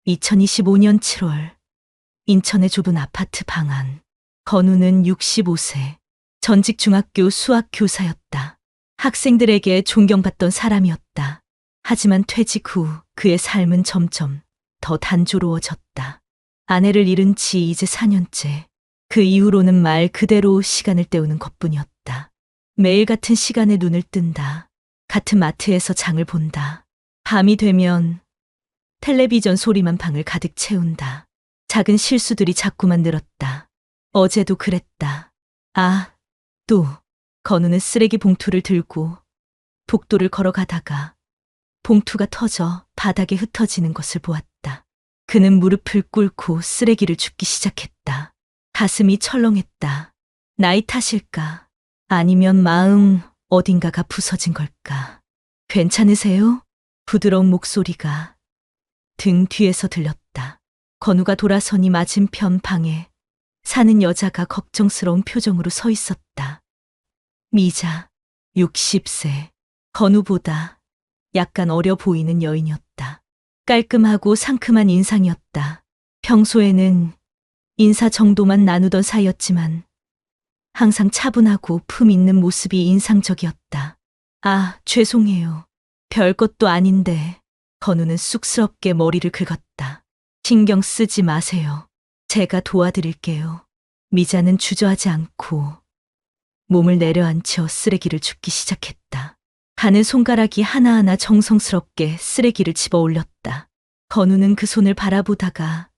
2025년 7월 인천의 좁은 아파트 방 안. 건우는 65세 전직 중학교 수학 교사였다. 학생들에게 존경받던 사람이었다. 하지만 퇴직 후 그의 삶은 점점 더 단조로워졌다. 아내를 잃은 지 이제 4년째. 그 이후로는 말 그대로 시간을 때우는 것뿐이었다. 매일 같은 시간에 눈을 뜬다. 같은 마트에서 장을 본다. 밤이 되면 텔레비전 소리만 방을 가득 채운다. 작은 실수들이 자꾸만 늘었다. 어제도 그랬다. 또 건우는 쓰레기 봉투를 들고 복도를 걸어가다가 봉투가 터져 바닥에 흩어지는 것을 보았다. 그는 무릎을 꿇고 쓰레기를 줍기 시작했다. 가슴이 철렁했다. 나이 탓일까? 아니면 마음 어딘가가 부서진 걸까? 괜찮으세요? 부드러운 목소리가 등 뒤에서 들렸다. 건우가 돌아서니 맞은편 방에 사는 여자가 걱정스러운 표정으로 서 있었다. 미자, 60세. 건우보다 약간 어려 보이는 여인이었다. 깔끔하고 상큼한 인상이었다. 평소에는 인사 정도만 나누던 사이였지만 항상 차분하고 품 있는 모습이 인상적이었다. 죄송해요. 별것도 아닌데. 건우는 쑥스럽게 머리를 긁었다. 신경 쓰지 마세요. 제가 도와드릴게요. 미자는 주저하지 않고 몸을 내려앉혀 쓰레기를 줍기 시작했다. 가는 손가락이 하나하나 정성스럽게 쓰레기를 집어 올렸다. 건우는 그 손을 바라보다가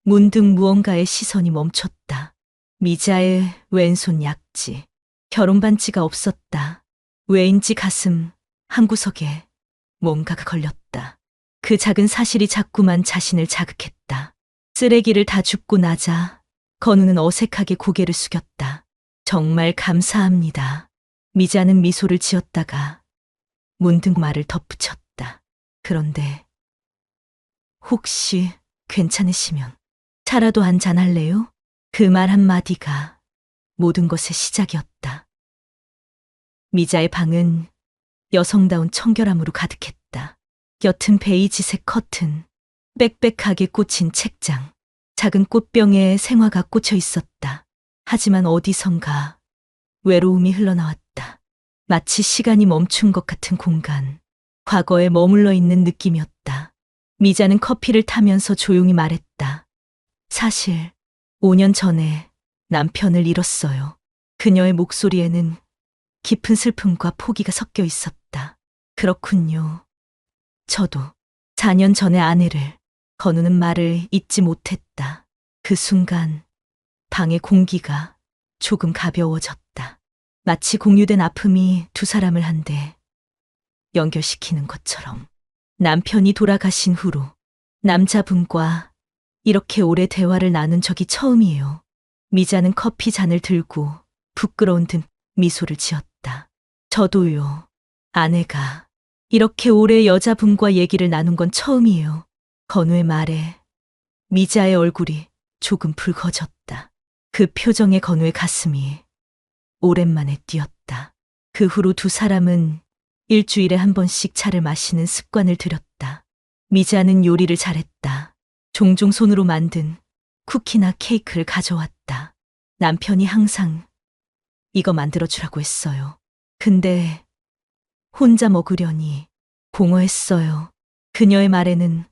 문득 무언가에 시선이 멈췄다. 미자의 왼손 약지. 결혼 반지가 없었다. 왜인지 가슴 한구석에 뭔가가 걸렸다. 그 작은 사실이 자꾸만 자신을 자극했다. 쓰레기를 다 줍고 나자 건우는 어색하게 고개를 숙였다. 정말 감사합니다. 미자는 미소를 지었다가 문득 말을 덧붙였다. 그런데 혹시 괜찮으시면 차라도 한잔 할래요? 그 말 한마디가 모든 것의 시작이었다. 미자의 방은 여성다운 청결함으로 가득했다. 옅은 베이지색 커튼, 빽빽하게 꽂힌 책장, 작은 꽃병에 생화가 꽂혀 있었다. 하지만 어디선가 외로움이 흘러나왔다. 마치 시간이 멈춘 것 같은 공간, 과거에 머물러 있는 느낌이었다. 미자는 커피를 타면서 조용히 말했다. 사실 5년 전에 남편을 잃었어요. 그녀의 목소리에는 깊은 슬픔과 포기가 섞여 있었다. 그렇군요. 저도 4년 전에 아내를. 건우는 말을 잇지 못했다. 그 순간 방의 공기가 조금 가벼워졌다. 마치 공유된 아픔이 두 사람을 한데 연결시키는 것처럼. 남편이 돌아가신 후로 남자분과 이렇게 오래 대화를 나눈 적이 처음이에요. 미자는 커피 잔을 들고 부끄러운 듯 미소를 지었다. 저도요. 아내가 이렇게 오래 여자분과 얘기를 나눈 건 처음이에요. 건우의 말에 미자의 얼굴이 조금 붉어졌다. 그 표정에 건우의 가슴이 오랜만에 뛰었다. 그 후로 두 사람은 일주일에 한 번씩 차를 마시는 습관을 들였다. 미자는 요리를 잘했다. 종종 손으로 만든 쿠키나 케이크를 가져왔다. 남편이 항상 이거 만들어주라고 했어요. 근데 혼자 먹으려니 공허했어요. 그녀의 말에는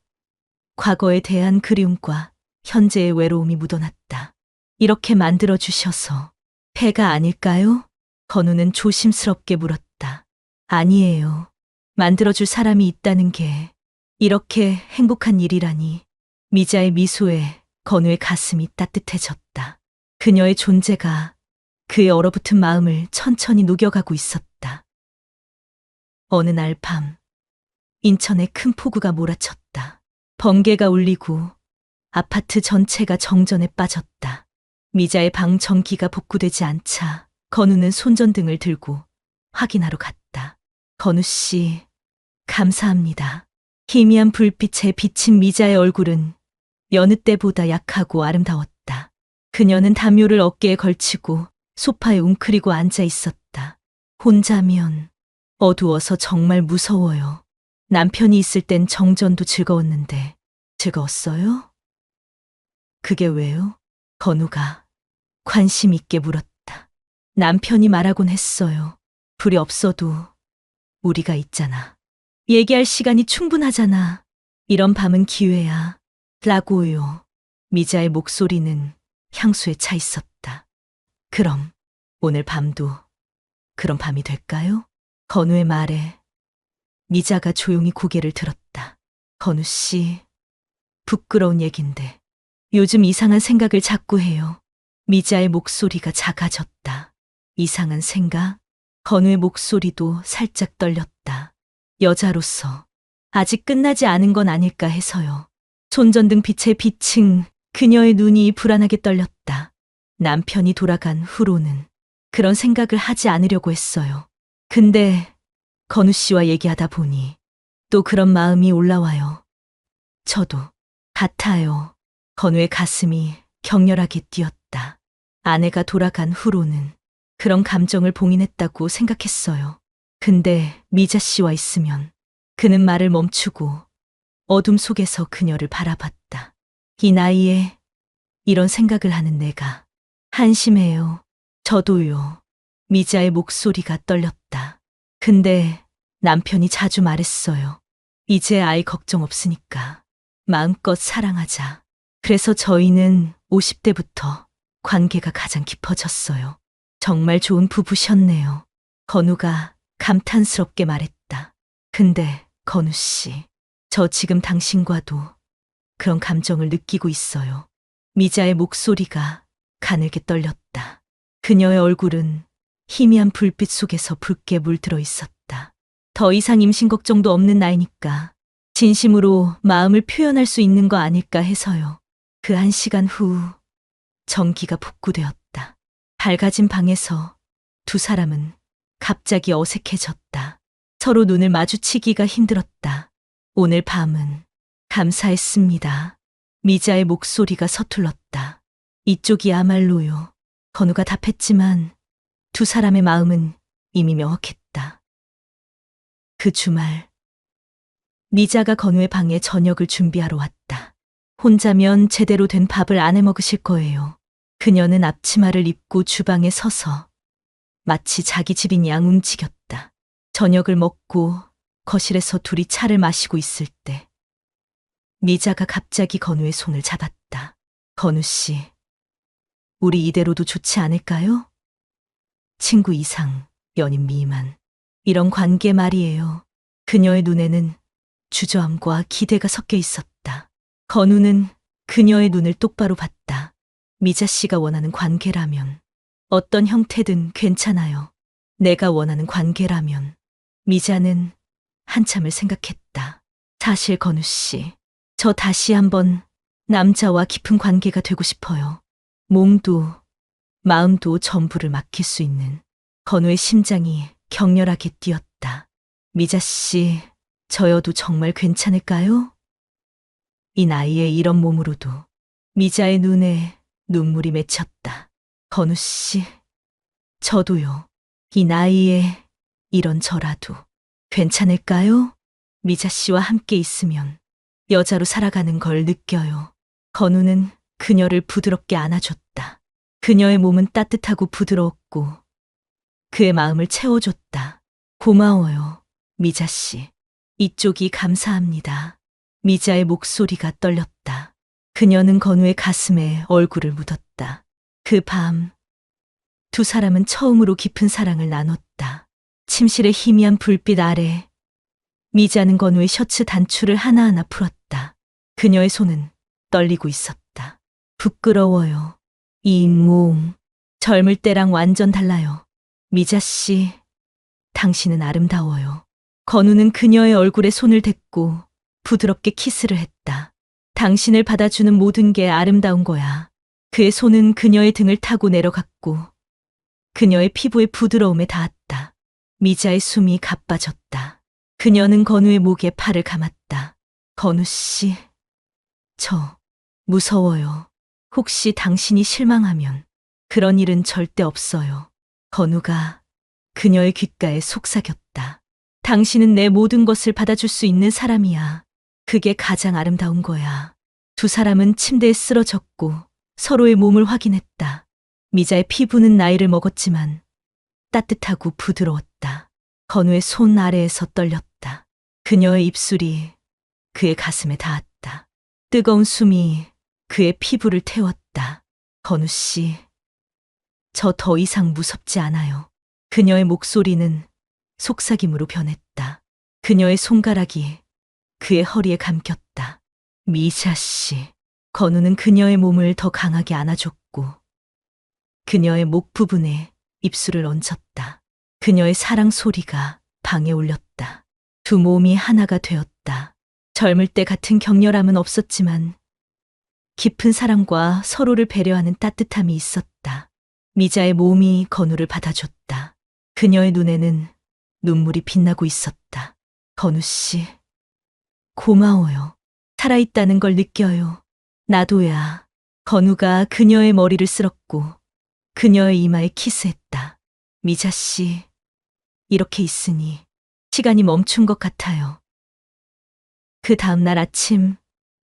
과거에 대한 그리움과 현재의 외로움이 묻어났다. 이렇게 만들어주셔서 폐가 아닐까요? 건우는 조심스럽게 물었다. 아니에요. 만들어줄 사람이 있다는 게 이렇게 행복한 일이라니. 미자의 미소에 건우의 가슴이 따뜻해졌다. 그녀의 존재가 그의 얼어붙은 마음을 천천히 녹여가고 있었다. 어느 날 밤, 인천에 큰 폭우가 몰아쳤다. 번개가 울리고 아파트 전체가 정전에 빠졌다. 미자의 방 전기가 복구되지 않자 건우는 손전등을 들고 확인하러 갔다. 건우 씨, 감사합니다. 희미한 불빛에 비친 미자의 얼굴은 여느 때보다 약하고 아름다웠다. 그녀는 담요를 어깨에 걸치고 소파에 웅크리고 앉아 있었다. 혼자면 어두워서 정말 무서워요. 남편이 있을 땐 정전도 즐거웠는데 즐거웠어요? 그게 왜요? 건우가 관심 있게 물었다. 남편이 말하곤 했어요. 불이 없어도 우리가 있잖아. 얘기할 시간이 충분하잖아. 이런 밤은 기회야. 라고요. 미자의 목소리는 향수에 차 있었다. 그럼 오늘 밤도 그런 밤이 될까요? 건우의 말에 미자가 조용히 고개를 들었다. 건우 씨, 부끄러운 얘긴데 요즘 이상한 생각을 자꾸 해요. 미자의 목소리가 작아졌다. 이상한 생각? 건우의 목소리도 살짝 떨렸다. 여자로서 아직 끝나지 않은 건 아닐까 해서요. 손전등 빛에 비친 그녀의 눈이 불안하게 떨렸다. 남편이 돌아간 후로는 그런 생각을 하지 않으려고 했어요. 근데 건우 씨와 얘기하다 보니 또 그런 마음이 올라와요. 저도 같아요. 건우의 가슴이 격렬하게 뛰었다. 아내가 돌아간 후로는 그런 감정을 봉인했다고 생각했어요. 근데 미자 씨와 있으면 그는 말을 멈추고 어둠 속에서 그녀를 바라봤다. 이 나이에 이런 생각을 하는 내가 한심해요. 저도요. 미자의 목소리가 떨렸다. 근데 남편이 자주 말했어요. 이제 아이 걱정 없으니까 마음껏 사랑하자. 그래서 저희는 50대부터 관계가 가장 깊어졌어요. 정말 좋은 부부셨네요. 건우가 감탄스럽게 말했다. 근데 건우 씨, 저 지금 당신과도 그런 감정을 느끼고 있어요. 미자의 목소리가 가늘게 떨렸다. 그녀의 얼굴은 희미한 불빛 속에서 붉게 물들어 있었다. 더 이상 임신 걱정도 없는 나이니까 진심으로 마음을 표현할 수 있는 거 아닐까 해서요. 그 1시간 후 전기가 복구되었다. 밝아진 방에서 두 사람은 갑자기 어색해졌다. 서로 눈을 마주치기가 힘들었다. 오늘 밤은 감사했습니다. 미자의 목소리가 서툴렀다. 이쪽이야말로요. 건우가 답했지만 두 사람의 마음은 이미 명확했다. 그 주말 미자가 건우의 방에 저녁을 준비하러 왔다. 혼자면 제대로 된 밥을 안 해 먹으실 거예요. 그녀는 앞치마를 입고 주방에 서서 마치 자기 집인 양 움직였다. 저녁을 먹고 거실에서 둘이 차를 마시고 있을 때 미자가 갑자기 건우의 손을 잡았다. 건우 씨, 우리 이대로도 좋지 않을까요? 친구 이상, 연인 미만, 이런 관계 말이에요. 그녀의 눈에는 주저함과 기대가 섞여 있었다. 건우는 그녀의 눈을 똑바로 봤다. 미자 씨가 원하는 관계라면 어떤 형태든 괜찮아요. 내가 원하는 관계라면. 미자는 한참을 생각했다. 사실 건우 씨, 저 다시 한번 남자와 깊은 관계가 되고 싶어요. 몸도 마음도 전부를 맡길 수 있는. 건우의 심장이 격렬하게 뛰었다. 미자 씨, 저여도 정말 괜찮을까요? 이 나이에 이런 몸으로도. 미자의 눈에 눈물이 맺혔다. 건우 씨, 저도요. 이 나이에 이런 저라도 괜찮을까요? 미자 씨와 함께 있으면 여자로 살아가는 걸 느껴요. 건우는 그녀를 부드럽게 안아줬다. 그녀의 몸은 따뜻하고 부드러웠고 그의 마음을 채워줬다. 고마워요, 미자 씨. 이쪽이 감사합니다. 미자의 목소리가 떨렸다. 그녀는 건우의 가슴에 얼굴을 묻었다. 그 밤, 두 사람은 처음으로 깊은 사랑을 나눴다. 침실의 희미한 불빛 아래 미자는 건우의 셔츠 단추를 하나하나 풀었다. 그녀의 손은 떨리고 있었다. 부끄러워요. 이 몸, 젊을 때랑 완전 달라요. 미자 씨, 당신은 아름다워요. 건우는 그녀의 얼굴에 손을 댔고 부드럽게 키스를 했다. 당신을 받아주는 모든 게 아름다운 거야. 그의 손은 그녀의 등을 타고 내려갔고 그녀의 피부의 부드러움에 닿았다. 미자의 숨이 가빠졌다. 그녀는 건우의 목에 팔을 감았다. 건우 씨, 저 무서워요. 혹시 당신이 실망하면 그런 일은 절대 없어요. 건우가 그녀의 귓가에 속삭였다. 당신은 내 모든 것을 받아줄 수 있는 사람이야. 그게 가장 아름다운 거야. 두 사람은 침대에 쓰러졌고 서로의 몸을 확인했다. 미자의 피부는 나이를 먹었지만 따뜻하고 부드러웠다. 건우의 손 아래에서 떨렸다. 그녀의 입술이 그의 가슴에 닿았다. 뜨거운 숨이 그의 피부를 태웠다. 건우 씨, 저 더 이상 무섭지 않아요. 그녀의 목소리는 속삭임으로 변했다. 그녀의 손가락이 그의 허리에 감겼다. 미자 씨. 건우는 그녀의 몸을 더 강하게 안아줬고 그녀의 목 부분에 입술을 얹었다. 그녀의 사랑 소리가 방에 울렸다. 두 몸이 하나가 되었다. 젊을 때 같은 격렬함은 없었지만 깊은 사랑과 서로를 배려하는 따뜻함이 있었다. 미자의 몸이 건우를 받아줬다. 그녀의 눈에는 눈물이 빛나고 있었다. 건우 씨, 고마워요. 살아있다는 걸 느껴요. 나도야. 건우가 그녀의 머리를 쓸었고 그녀의 이마에 키스했다. 미자 씨, 이렇게 있으니 시간이 멈춘 것 같아요. 그 다음날 아침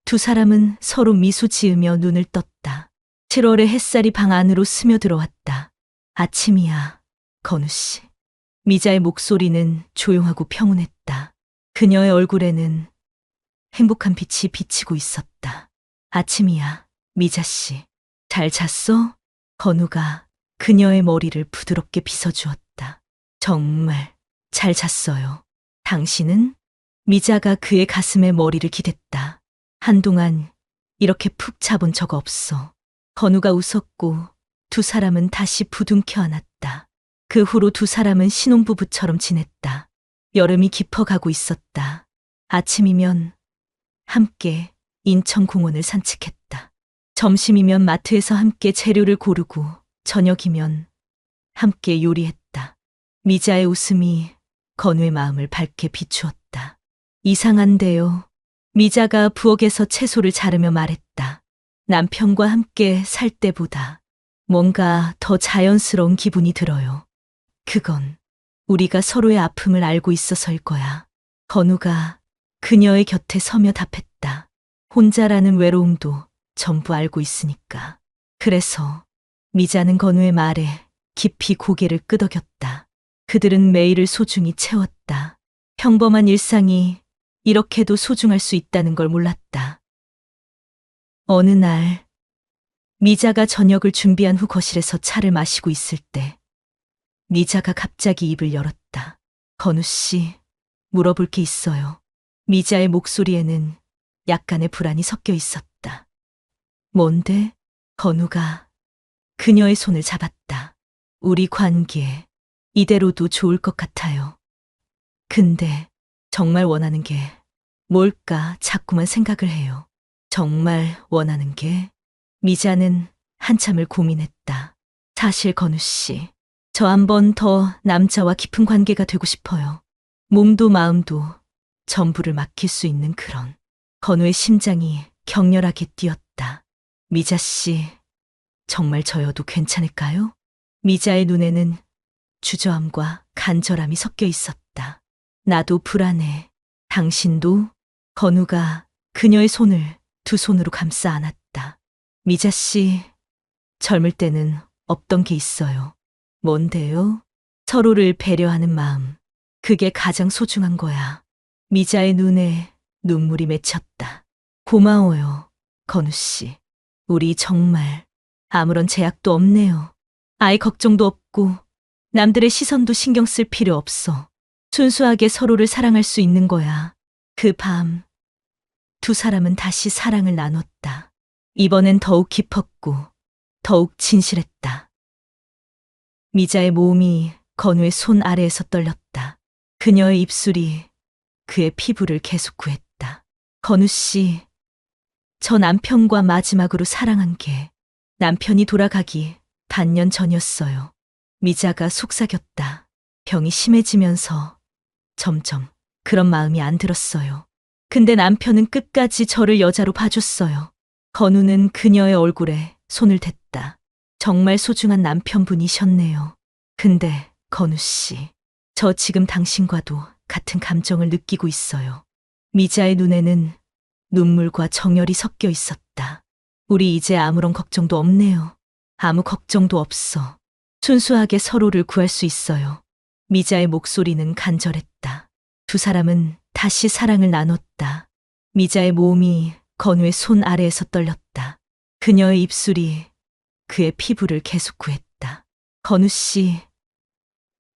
두 사람은 서로 미소 지으며 눈을 떴다. 7월의 햇살이 방 안으로 스며들어왔다. 아침이야, 건우 씨. 미자의 목소리는 조용하고 평온했다. 그녀의 얼굴에는 행복한 빛이 비치고 있었다. 아침이야, 미자 씨. 잘 잤어? 건우가 그녀의 머리를 부드럽게 빗어주었다. 정말 잘 잤어요. 당신은? 미자가 그의 가슴에 머리를 기댔다. 한동안 이렇게 푹 자본 적 없어. 건우가 웃었고 두 사람은 다시 부둥켜 안았다. 그 후로 두 사람은 신혼부부처럼 지냈다. 여름이 깊어가고 있었다. 아침이면 함께 인천공원을 산책했다. 점심이면 마트에서 함께 재료를 고르고 저녁이면 함께 요리했다. 미자의 웃음이 건우의 마음을 밝게 비추었다. 이상한데요. 미자가 부엌에서 채소를 자르며 말했다. 남편과 함께 살 때보다 뭔가 더 자연스러운 기분이 들어요. 그건 우리가 서로의 아픔을 알고 있어서일 거야. 건우가 그녀의 곁에 서며 답했다. 혼자라는 외로움도 전부 알고 있으니까. 그래서 미자는 건우의 말에 깊이 고개를 끄덕였다. 그들은 매일을 소중히 채웠다. 평범한 일상이 이렇게도 소중할 수 있다는 걸 몰랐다. 어느 날 미자가 저녁을 준비한 후 거실에서 차를 마시고 있을 때 미자가 갑자기 입을 열었다. 건우 씨, 물어볼 게 있어요. 미자의 목소리에는 약간의 불안이 섞여 있었다. 뭔데? 건우가 그녀의 손을 잡았다. 우리 관계 이대로도 좋을 것 같아요. 근데 정말 원하는 게 뭘까 자꾸만 생각을 해요. 정말 원하는 게? 미자는 한참을 고민했다. 사실 건우 씨, 저 한 번 더 남자와 깊은 관계가 되고 싶어요. 몸도 마음도 전부를 맡길 수 있는 그런. 건우의 심장이 격렬하게 뛰었다. 미자 씨, 정말 저여도 괜찮을까요? 미자의 눈에는 주저함과 간절함이 섞여 있었다. 나도 불안해. 당신도? 건우가 그녀의 손을 두 손으로 감싸 안았다. 미자 씨, 젊을 때는 없던 게 있어요. 뭔데요? 서로를 배려하는 마음. 그게 가장 소중한 거야. 미자의 눈에 눈물이 맺혔다. 고마워요, 건우 씨. 우리 정말 아무런 제약도 없네요. 아이 걱정도 없고 남들의 시선도 신경 쓸 필요 없어. 순수하게 서로를 사랑할 수 있는 거야. 그 밤, 두 사람은 다시 사랑을 나눴다. 이번엔 더욱 깊었고 더욱 진실했다. 미자의 몸이 건우의 손 아래에서 떨렸다. 그녀의 입술이 그의 피부를 계속 구했다. 건우 씨, 저 남편과 마지막으로 사랑한 게 남편이 돌아가기 반년 전이었어요. 미자가 속삭였다. 병이 심해지면서 점점 그런 마음이 안 들었어요. 근데 남편은 끝까지 저를 여자로 봐줬어요. 건우는 그녀의 얼굴에 손을 댔다. 정말 소중한 남편분이셨네요. 근데 건우 씨, 저 지금 당신과도 같은 감정을 느끼고 있어요. 미자의 눈에는 눈물과 정열이 섞여 있었다. 우리 이제 아무런 걱정도 없네요. 아무 걱정도 없어. 순수하게 서로를 구할 수 있어요. 미자의 목소리는 간절했다. 두 사람은 다시 사랑을 나눴다. 미자의 몸이 건우의 손 아래에서 떨렸다. 그녀의 입술이 그의 피부를 계속 구했다. 건우 씨,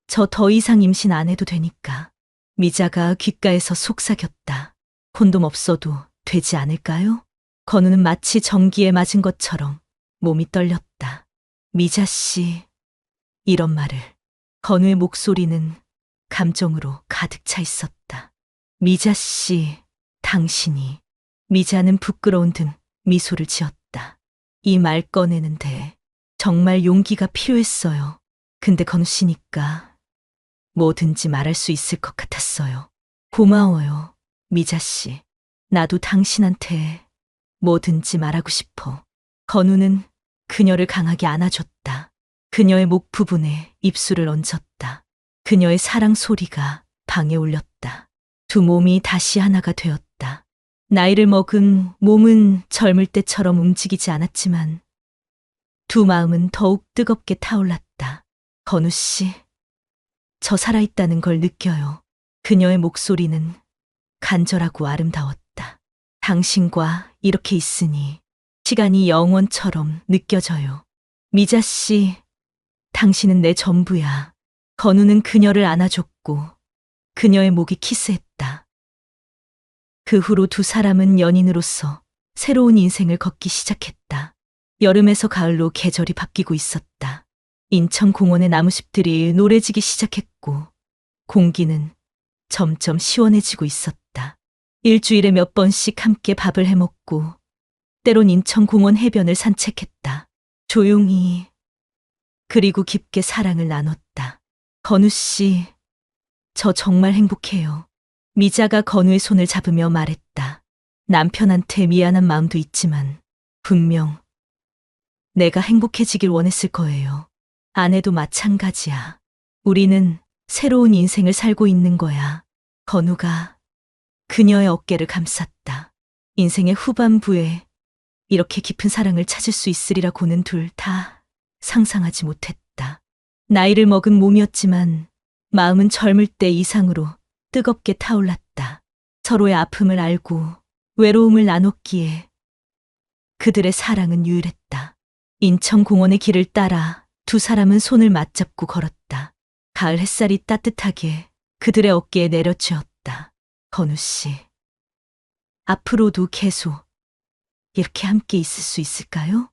저 더 이상 임신 안 해도 되니까. 미자가 귓가에서 속삭였다. 콘돔 없어도 되지 않을까요? 건우는 마치 전기에 맞은 것처럼 몸이 떨렸다. 미자 씨, 이런 말을. 건우의 목소리는 감정으로 가득 차 있었다. 미자 씨, 당신이. 미자는 부끄러운 등 미소를 지었다. 이 말 꺼내는데 정말 용기가 필요했어요. 근데 건우 씨니까 뭐든지 말할 수 있을 것 같았어요. 고마워요, 미자 씨. 나도 당신한테 뭐든지 말하고 싶어. 건우는 그녀를 강하게 안아줬다. 그녀의 목 부분에 입술을 얹었다. 그녀의 사랑 소리가 방에 울렸다. 두 몸이 다시 하나가 되었다. 나이를 먹은 몸은 젊을 때처럼 움직이지 않았지만 두 마음은 더욱 뜨겁게 타올랐다. 건우 씨, 저 살아있다는 걸 느껴요. 그녀의 목소리는 간절하고 아름다웠다. 당신과 이렇게 있으니 시간이 영원처럼 느껴져요. 미자 씨, 당신은 내 전부야. 건우는 그녀를 안아줬고 그녀의 목이 키스했다. 그 후로 두 사람은 연인으로서 새로운 인생을 걷기 시작했다. 여름에서 가을로 계절이 바뀌고 있었다. 인천 공원의 나무숲들이 노래지기 시작했고 공기는 점점 시원해지고 있었다. 일주일에 몇 번씩 함께 밥을 해먹고 때론 인천 공원 해변을 산책했다. 조용히 그리고 깊게 사랑을 나눴다. 건우 씨, 저 정말 행복해요. 미자가 건우의 손을 잡으며 말했다. 남편한테 미안한 마음도 있지만 분명 내가 행복해지길 원했을 거예요. 아내도 마찬가지야. 우리는 새로운 인생을 살고 있는 거야. 건우가 그녀의 어깨를 감쌌다. 인생의 후반부에 이렇게 깊은 사랑을 찾을 수 있으리라고는 둘 다 상상하지 못했다. 나이를 먹은 몸이었지만 마음은 젊을 때 이상으로 뜨겁게 타올랐다. 서로의 아픔을 알고 외로움을 나눴기에 그들의 사랑은 유일했다. 인천공원의 길을 따라 두 사람은 손을 맞잡고 걸었다. 가을 햇살이 따뜻하게 그들의 어깨에 내려쬐었다. 건우 씨, 앞으로도 계속 이렇게 함께 있을 수 있을까요?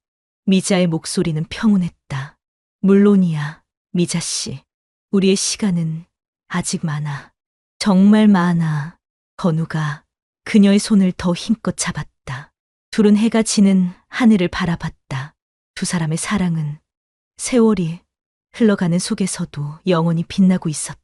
미자의 목소리는 평온했다. 물론이야, 미자 씨. 우리의 시간은 아직 많아. 정말 많아. 건우가 그녀의 손을 더 힘껏 잡았다. 둘은 해가 지는 하늘을 바라봤다. 두 사람의 사랑은 세월이 흘러가는 속에서도 영원히 빛나고 있었다.